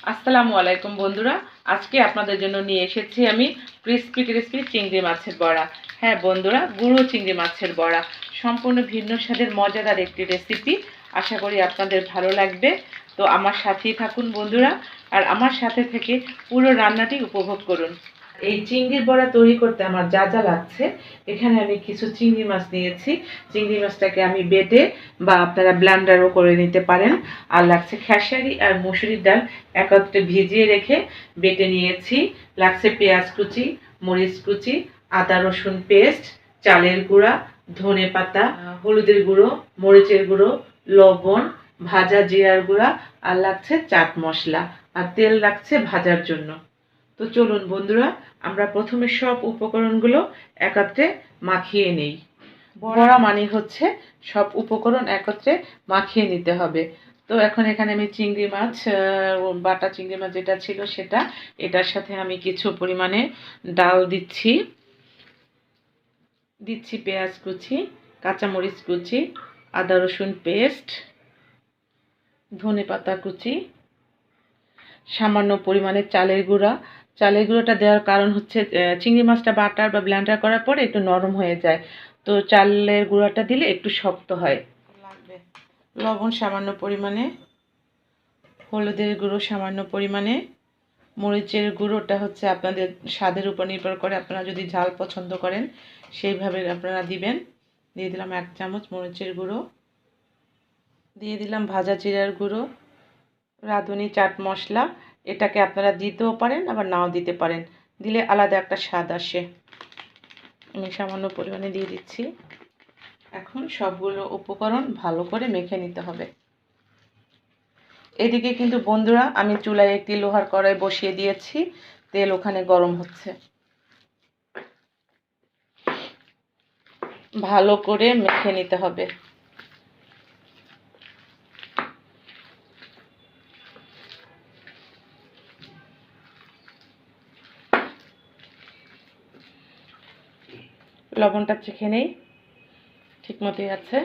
আসসালামু আলাইকুম বন্ধুরা, আজকে আপনাদের জন্য নিয়ে এসেছি আমি ক্রিস্পি চিংড়ি মাছের বড়া। হ্যাঁ বন্ধুরা, গুঁড়ো চিংড়ি মাছের বড়া সম্পূর্ণ ভিন্ন স্বাদের মজাদার একটি রেসিপি। আশা করি আপনাদের ভালো লাগবে। তো আমার সাথেই থাকুন বন্ধুরা, আর আমার সাথে থেকে পুরো রান্নাটি উপভোগ করুন। এই চিংড়ির বড়া তৈরি করতে আমার যা যা লাগছে, এখানে আমি কিছু চিংড়ি মাছ নিয়েছি। চিংড়ি মাছটাকে আমি বেটে বা আপনারা ব্লেন্ডারও করে নিতে পারেন। আর লাগছে খেসারি আর মসুরির ডাল একত্রে ভিজিয়ে রেখে বেটে নিয়েছি। লাগছে পেঁয়াজ কুচি, মরিচ কুচি, আদা রসুন পেস্ট, চালের গুঁড়া, ধনে পাতা, হলুদের গুঁড়ো, মরিচের গুঁড়ো, লবণ, ভাজা জিরার গুঁড়া, আর লাগছে চাট মশলা, আর তেল লাগছে ভাজার জন্য। তো চলুন বন্ধুরা, আমরা প্রথমে সব উপকরণগুলো একত্রে মাখিয়ে নেই। বড়া মানে হচ্ছে সব উপকরণ একত্রে মাখিয়ে নিতে হবে। তো এখন এখানে আমি চিংড়ি মাছ, বাটা চিংড়ি মাছ যেটা ছিল সেটা, এটার সাথে আমি কিছু পরিমাণে ডাল দিচ্ছি পেঁয়াজ কুচি, কাঁচামরিচ কুচি, আদা রসুন পেস্ট, ধনে পাতা কুচি, সামান্য পরিমাণে চালের গুঁড়া। চালের গুঁড়োটা দেওয়ার কারণ হচ্ছে চিংড়ি মাছটা বাটার বা ব্লেন্ডার করার পরে একটু নরম হয়ে যায়, তো চালের গুঁড়াটা দিলে একটু শক্ত হয়। লাগবে লবণ সামান্য পরিমাণে, হলুদের গুঁড়ো সামান্য পরিমাণে, মরিচের গুঁড়োটা হচ্ছে আপনাদের স্বাদের উপর নির্ভর করে। আপনারা যদি ঝাল পছন্দ করেন সেইভাবে আপনারা দিবেন। দিয়ে দিলাম 1 চামচ মরিচের গুঁড়ো, দিয়ে দিলাম ভাজা জিরার গুঁড়ো, রাঁধুনি চাট মশলা। এটাকে আপনারা দিতেও পারেন আবার নাও দিতে পারেন, দিলে আলাদা একটা স্বাদ আসে। আমি সামান্য পরিমাণে দিয়ে দিচ্ছি। এখন সবগুলো উপকরণ ভালো করে মেখে নিতে হবে। এদিকে কিন্তু বন্ধুরা, আমি চুলায় একটি লোহার কড়াই বসিয়ে দিয়েছি, তেল ওখানে গরম হচ্ছে। ভালো করে মেখে নিতে হবে। লবণটা চেখে নেই, ঠিক মতোই আছে।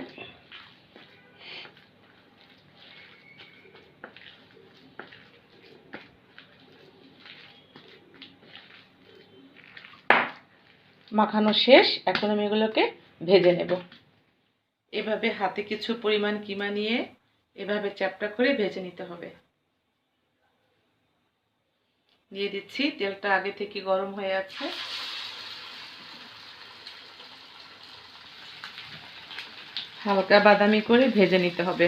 মাখানো শেষ, এখন আমি এগুলোকে ভেজে নেব। এভাবে হাতে কিছু পরিমাণ কিমা নিয়ে এভাবে চ্যাপটা করে ভেজে নিতে হবে। দিয়ে দিচ্ছি, তেলটা আগে থেকে গরম হয়ে আছে। হালকা বাদামি করে ভেজে নিতে হবে।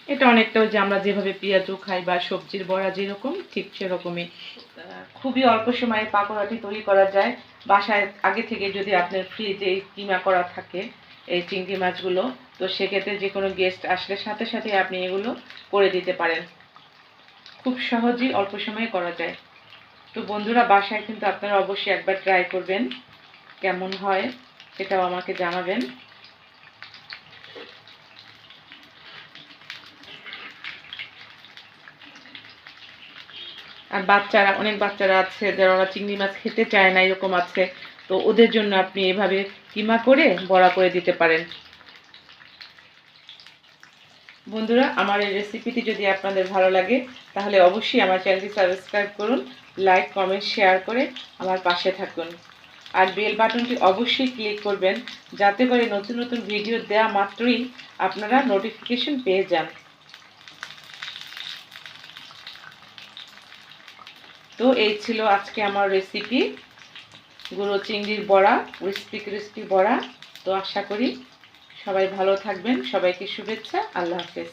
এটা অনেকটা যে আমরা যেভাবে পেঁয়াজু খাই বা সবজির বড়া যেরকম, ঠিক সেরকমই। খুবই অল্প সময়ে পাকোড়াটি তৈরি করা যায়। বাসায় আগে থেকে যদি আপনার ফ্রিজে কিমা করা থাকে এই চিংড়ি মাছগুলো, তো সেক্ষেত্রে যে কোনো গেস্ট আসলে সাথে সাথে আপনি এগুলো করে দিতে পারেন। খুব সহজেই অল্প সময়ে করা যায়। তো বন্ধুরা, বাসায় কিন্তু আপনারা অবশ্যই একবার ট্রাই করবেন, কেমন হয় সেটাও আমাকে জানাবেন। আর অনেক বাচ্চারা আছে যারা ওরা চিংড়ি মাছ খেতে চায় না, এরকম আছে। তো ওদের জন্য আপনি এভাবে কিমা করে বড়া করে দিতে পারেন। বন্ধুরা, আমার এই রেসিপিটি যদি আপনাদের ভালো লাগে তাহলে অবশ্যই আমার চ্যানেলটি সাবস্ক্রাইব করুন, লাইক কমেন্ট শেয়ার করে আমার পাশে থাকুন। আর বেল বাটনটি অবশ্যই ক্লিক করবেন, যাতে করে নতুন নতুন ভিডিও দেওয়া মাত্রই আপনারা নোটিফিকেশন পেয়ে যান। তো এই ছিল আজকে আমার রেসিপি, গুঁড়ো চিংড়ির বড়া, ক্রিস্পি বড়া। তো আশা করি সবাই ভালো থাকবেন। সবাইকে শুভেচ্ছা। আল্লাহ হাফেজ।